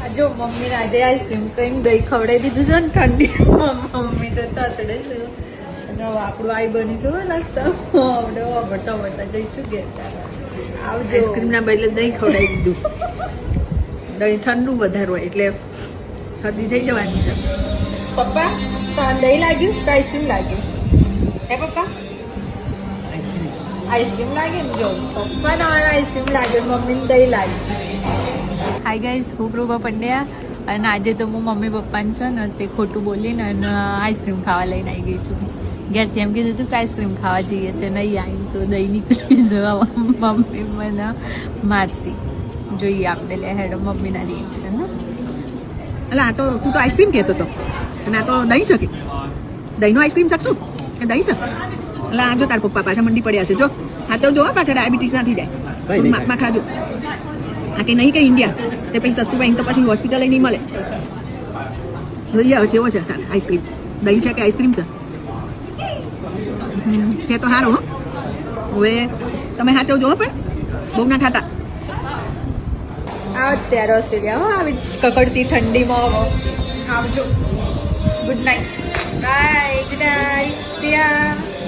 જો મમ્મીને આજે આઈસ્ક્રીમ કઈ દહીં ખવડાવી દીધું છે ને ઠંડી મમ્મી તો તતડે છે અને આપણું આઈ બનીશું નાસ્તા આપણે બટા બટા જઈશું ઘેર આવજો. આઈસ્ક્રીમના બદલે દહીં ખવડાવી દીધું. દહીં ઠંડુ વધારે હોય એટલે શરદી થઈ જવાની છે. પપ્પા તો દહીં લાગ્યું કે આઈસ્ક્રીમ લાગ્યું હે પપ્પા? આઈસ્ક્રીમ લાગે ને જો પપ્પા તમારા આઈસ્ક્રીમ લાગ્યો મમ્મીને દહીં લાગ્યું. હાય ગાઈસ, હું પ્રભા પંડ્યા અને આજે તો હું મમ્મી પપ્પાને છે ને તે ખોટું બોલીને અને આઈસ્ક્રીમ ખાવા લઈને આવી ગઈ છું. ઘેરથી એમ કીધું હતું કે આઈસ્ક્રીમ ખાવા જઈએ છે, નહીં આવી તો દહીં નીકળી જવા મમ્મી મને મારસી. જોઈએ આપણે લે હેડો મમ્મીના રિએક્શન. એટલે આ તો તું તો આઈસ્ક્રીમ કહેતો હતો અને આ તો દહીં શકે. દહીંનો આઈસ્ક્રીમ શકશું કે દહીં શક? એટલે આ જો તાર પપ્પા પાછા મંડી પડ્યા છે. જો હાચવ જો પાછા ડાયાબિટીસ ના થઈ જાય. માપમાં ખાજો. આ કે નહીં કે ઇન્ડિયા તે પછી સસ્તું પાઈને તો પછી હોસ્પિટલ નહીં મળે. જોઈએ હવે જેવો છે તાર આઈસ્ક્રીમ. દહીં છે કે આઈસ્ક્રીમ છે? છે તો સારું. હો હવે તમે સાચવજો હો, પણ બહુ ના ખાતા. અત્યારે ઓસ્ટ્રેલિયા હો આવી કકડતી ઠંડીમાં આવજો. Good night. Bye. Good night. સિયા.